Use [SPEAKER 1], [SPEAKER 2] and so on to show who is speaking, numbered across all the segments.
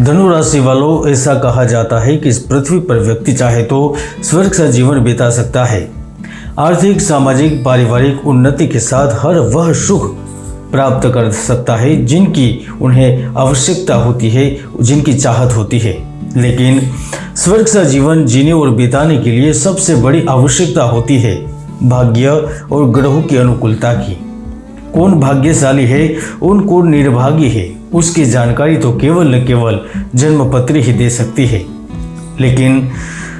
[SPEAKER 1] धनु राशि वालों, ऐसा कहा जाता है कि इस पृथ्वी पर व्यक्ति चाहे तो स्वर्ग सा जीवन बिता सकता है। आर्थिक, सामाजिक, पारिवारिक उन्नति के साथ हर वह सुख प्राप्त कर सकता है जिनकी उन्हें आवश्यकता होती है, जिनकी चाहत होती है। लेकिन स्वर्ग सा जीवन जीने और बिताने के लिए सबसे बड़ी आवश्यकता होती है भाग्य और ग्रहों की अनुकूलता की। कौन भाग्यशाली है और कौन निर्भागी है, उसकी जानकारी तो केवल न केवल जन्मपत्र ही दे सकती है। लेकिन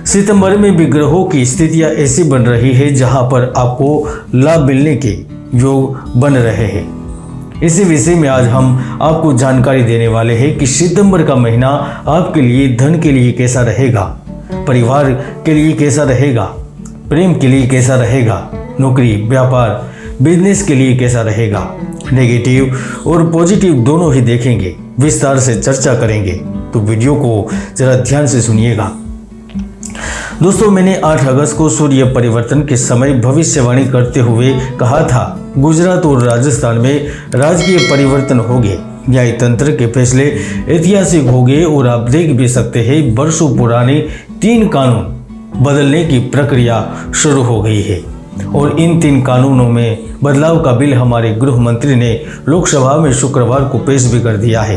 [SPEAKER 1] सितंबर में भी ग्रहों की स्थितियां ऐसी बन रही है जहां पर आपको लाभ मिलने के योग बन रहे हैं। इसी विषय में आज हम आपको जानकारी देने वाले हैं कि सितंबर का महीना आपके लिए धन के लिए कैसा रहेगा, परिवार के लिए कैसा रहेगा, प्रेम के लिए कैसा रहेगा, नौकरी, व्यापार, बिजनेस के लिए कैसा रहेगा। नेगेटिव और पॉजिटिव दोनों ही देखेंगे, विस्तार से चर्चा करेंगे, तो वीडियो को जरा ध्यान से सुनिएगा। दोस्तों, मैंने 8 अगस्त को सूर्य परिवर्तन के समय भविष्यवाणी करते हुए कहा था गुजरात और राजस्थान में राजकीय परिवर्तन होंगे, न्याय तंत्र के फैसले ऐतिहासिक होंगे और आप देख भी सकते हैं वर्षों पुराने 3 कानून बदलने की प्रक्रिया शुरू हो गई है और इन 3 कानूनों में बदलाव का बिल हमारे गृह मंत्री ने लोकसभा में शुक्रवार को पेश भी कर दिया है।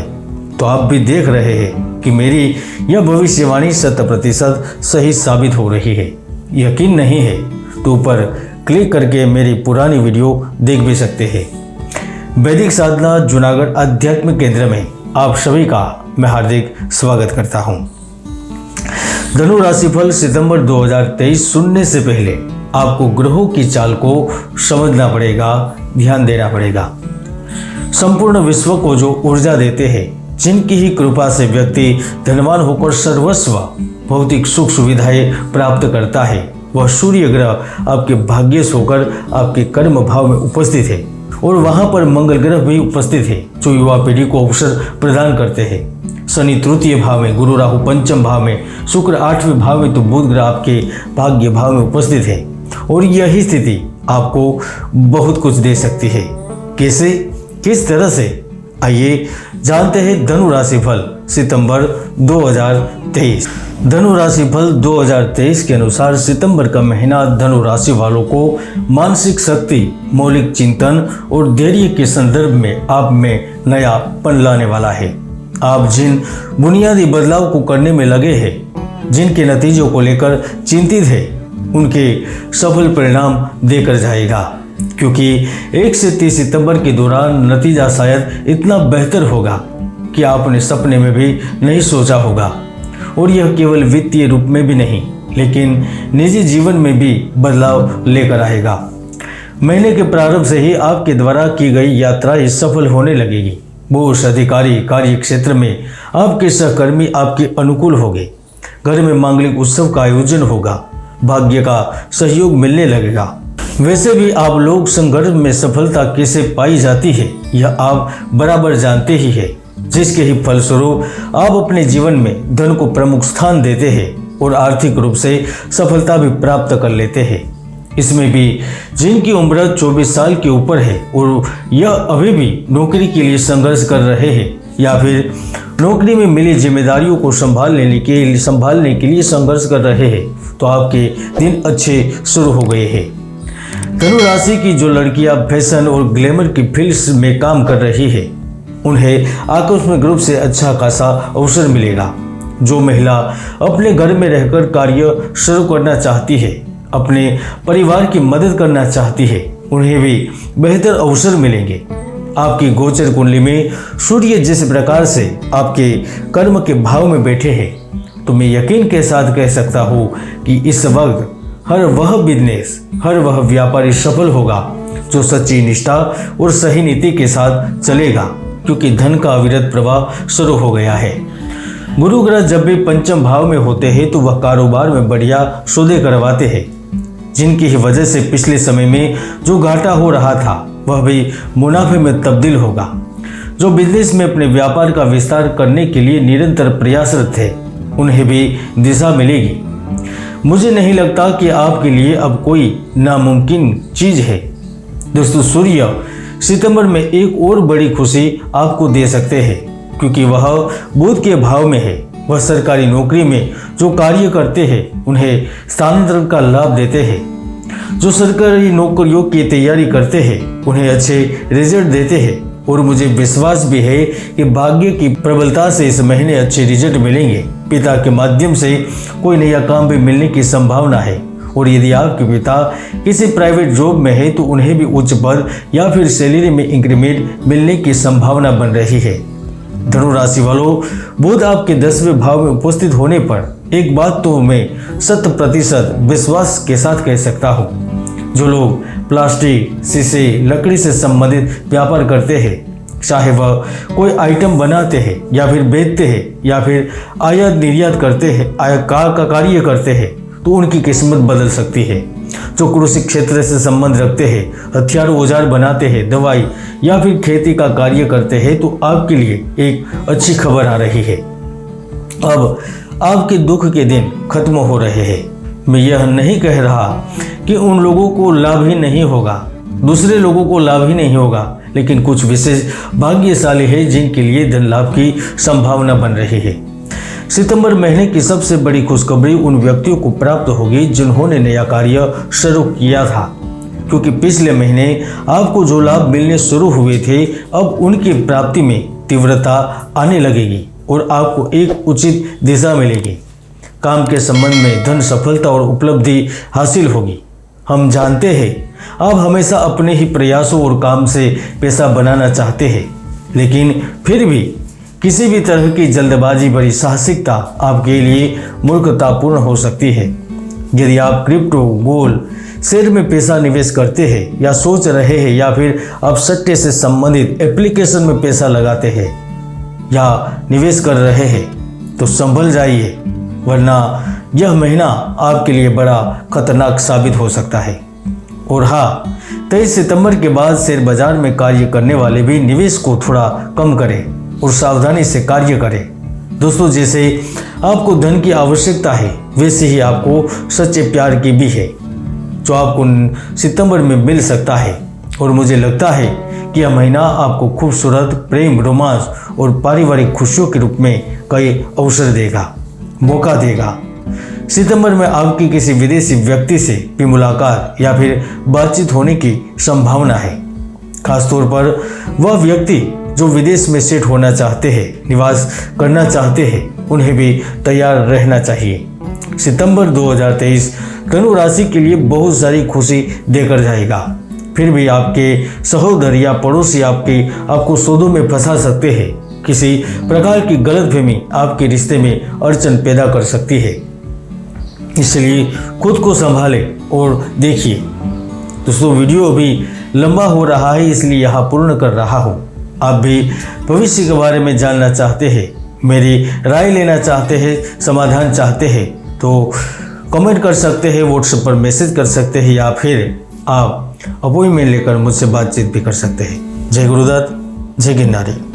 [SPEAKER 1] तो आप भी देख रहे हैं कि मेरी यह भविष्यवाणी 100% सही साबित हो रही है। यकीन नहीं है तो ऊपर क्लिक करके मेरी पुरानी वीडियो देख भी सकते हैं। वैदिक साधना जूनागढ़ आध्यात्मिक केंद्र में आप सभी का मैं हार्दिक स्वागत करता हूं। धनु राशिफल सितंबर 2023 सुनने से पहले आपको ग्रहों की चाल को समझना पड़ेगा, ध्यान देना पड़ेगा। संपूर्ण विश्व को जो ऊर्जा देते हैं, जिनकी ही कृपा से व्यक्ति धनवान होकर सर्वस्व भौतिक सुख सुविधाएं प्राप्त करता है, वह सूर्य ग्रह आपके भाग्यश होकर आपके कर्म भाव में उपस्थित है और वहां पर मंगल ग्रह भी उपस्थित है जो युवा पीढ़ी को अवसर प्रदान करते हैं। शनि तृतीय भाव में, गुरु राहु पंचम भाव में, शुक्र 8वें भाव में, तो बुध ग्रह आपके भाग्य भाव में उपस्थित है और यही स्थिति आपको बहुत कुछ दे सकती है। कैसे, किस तरह से, आइए जानते हैं धनु राशि फल सितंबर 2023। धनु राशि फल 2023 के अनुसार सितंबर का महीना धनु राशि वालों को मानसिक शक्ति, मौलिक चिंतन और धैर्य के संदर्भ में आप में नयापन लाने वाला है। आप जिन बुनियादी बदलाव को करने में लगे हैं, जिनके नतीजों को लेकर चिंतित है, उनके सफल परिणाम देकर जाएगा, क्योंकि 1 से 30 सितंबर के दौरान नतीजा शायद इतना बेहतर होगा कि आपने सपने में भी नहीं सोचा होगा। और यह केवल वित्तीय रूप में भी नहीं, लेकिन निजी जीवन में भी बदलाव लेकर आएगा। महीने के प्रारंभ से ही आपके द्वारा की गई यात्राएं सफल होने लगेगी। बॉस, अधिकारी, कार्य क्षेत्र में आपके सहकर्मी आपके अनुकूल होंगे। घर में मांगलिक उत्सव का आयोजन होगा, भाग्य का सहयोग मिलने लगेगा। वैसे भी आप लोग संघर्ष में सफलता कैसे पाई जाती है यह आप बराबर जानते ही है, जिसके ही फलस्वरूप आप अपने जीवन में धन को प्रमुख स्थान देते हैं और आर्थिक रूप से सफलता भी प्राप्त कर लेते हैं। इसमें भी जिनकी उम्र 24 साल के ऊपर है और यह अभी भी नौकरी के लिए संघर्ष कर रहे हैं या फिर नौकरी में मिली जिम्मेदारियों को संभालने के लिए संघर्ष कर रहे हैं, तो आपके दिन अच्छे शुरू हो गए हैं। धनु राशि की जो लड़कियां फैशन और ग्लैमर की फील्ड्स में काम कर रही है, उन्हें आकस्मिक रूप से अच्छा खासा अवसर मिलेगा। जो महिला अपने घर में रहकर कार्य शुरू करना चाहती है, अपने परिवार की मदद करना चाहती है, उन्हें भी बेहतर अवसर मिलेंगे। आपकी गोचर कुंडली में सूर्य जिस प्रकार से आपके कर्म के भाव में बैठे हैं, तो मैं यकीन के साथ कह सकता हूँ कि इस वक्त हर वह बिजनेस, हर वह व्यापारी सफल होगा जो सच्ची निष्ठा और सही नीति के साथ चलेगा, क्योंकि धन का अविरत प्रवाह शुरू हो गया है। गुरु ग्रह जब भी पंचम भाव में होते हैं तो वह कारोबार में बढ़िया सौदे करवाते हैं, जिनकी ही वजह से पिछले समय में जो घाटा हो रहा था वह भी मुनाफे में तब्दील होगा। जो बिजनेस में अपने व्यापार का विस्तार करने के लिए निरंतर प्रयासरत थे, उन्हें भी दिशा मिलेगी। मुझे नहीं लगता कि आपके लिए अब कोई नामुमकिन चीज है। दोस्तों, सूर्य सितंबर में एक और बड़ी खुशी आपको दे सकते हैं। क्योंकि वह बुध के भाव में है। वह सरकारी नौकरी में जो कार्य करते हैं उन्हें स्थानांतरण का लाभ देते हैं। जो सरकारी नौकरियों की तैयारी करते हैं उन्हें अच्छे रिजल्ट देते हैं और मुझे विश्वास भी है कि भाग्य की प्रबलता से इस महीने अच्छे रिजल्ट मिलेंगे। पिता के माध्यम से कोई नया काम भी मिलने की संभावना है और यदि आपके पिता किसी प्राइवेट जॉब में है तो उन्हें भी उच्च पद या फिर सैलरी में इंक्रीमेंट मिलने की संभावना बन रही है। धनु राशि वालों, बुध आपके 10वें भाव में उपस्थित होने पर एक बात तो मैं 100% विश्वास के साथ कह सकता हूँ। जो लोग प्लास्टिक, शीशे, लकड़ी से संबंधित व्यापार करते हैं, चाहे वह कोई आइटम बनाते हैं या फिर बेचते हैं या फिर आयात निर्यात करते हैं, आयकर का कार्य करते हैं, तो उनकी किस्मत बदल सकती है। जो कृषि क्षेत्र से संबंध रखते हैं, हथियार औजार बनाते हैं, दवाई या फिर खेती का कार्य करते हैं, तो आपके लिए एक अच्छी खबर आ रही है। अब आपके दुख के दिन खत्म हो रहे हैं। मैं यह नहीं कह रहा कि उन लोगों को लाभ ही नहीं होगा, दूसरे लोगों को लाभ ही नहीं होगा, लेकिन कुछ विशेष भाग्यशाली है जिनके लिए धन लाभ की संभावना बन रही है। सितंबर महीने की सबसे बड़ी खुशखबरी उन व्यक्तियों को प्राप्त होगी जिन्होंने नया कार्य शुरू किया था, क्योंकि पिछले महीने आपको जो लाभ मिलने शुरू हुए थे अब उनकी प्राप्ति में तीव्रता आने लगेगी और आपको एक उचित दिशा मिलेगी। काम के संबंध में धन सफलता और उपलब्धि हासिल होगी। हम जानते हैं आप हमेशा अपने ही प्रयासों और काम से पैसा बनाना चाहते हैं, लेकिन फिर भी किसी भी तरह की जल्दबाजी भरी साहसिकता आपके लिए मूर्खतापूर्ण हो सकती है। यदि आप क्रिप्टो, गोल्ड, शेयर में पैसा निवेश करते हैं या सोच रहे हैं या फिर आप सट्टे से संबंधित एप्लीकेशन में पैसा लगाते हैं या निवेश कर रहे हैं तो संभल जाइए, वरना यह महीना आपके लिए बड़ा खतरनाक साबित हो सकता है। और हाँ, 23 सितंबर के बाद शेयर बाजार में कार्य करने वाले भी निवेश को थोड़ा कम करें और सावधानी से कार्य करें। दोस्तों, जैसे आपको धन की आवश्यकता है वैसे ही आपको सच्चे प्यार की भी है, जो आपको सितंबर में मिल सकता है। और मुझे लगता है कि यह महीना आपको खूबसूरत प्रेम, रोमांस और पारिवारिक खुशियों के रूप में कई अवसर देगा, मौका देगा। सितंबर में आपकी किसी विदेशी व्यक्ति से भी मुलाकात या फिर बातचीत होने की संभावना है। खासतौर पर वह व्यक्ति जो विदेश में सेट होना चाहते हैं, निवास करना चाहते हैं, उन्हें भी तैयार रहना चाहिए। सितंबर 2023 धनु राशि के लिए बहुत सारी खुशी देकर जाएगा। फिर भी आपके सहोदर या पड़ोसी आपको सौदों में फंसा सकते हैं। किसी प्रकार की गलतफहमी आपके रिश्ते में अड़चन पैदा कर सकती है, इसलिए खुद को संभालें और देखिए। दोस्तों, वीडियो अभी लंबा हो रहा है इसलिए यहाँ पूर्ण कर रहा हूँ। आप भी भविष्य के बारे में जानना चाहते हैं, मेरी राय लेना चाहते हैं, समाधान चाहते हैं तो कमेंट कर सकते हैं, व्हाट्सएप पर मैसेज कर सकते हैं या फिर आप अपॉइंटमेंट लेकर मुझसे बातचीत भी कर सकते हैं। जय गुरुदत्त, जय गिरनारी।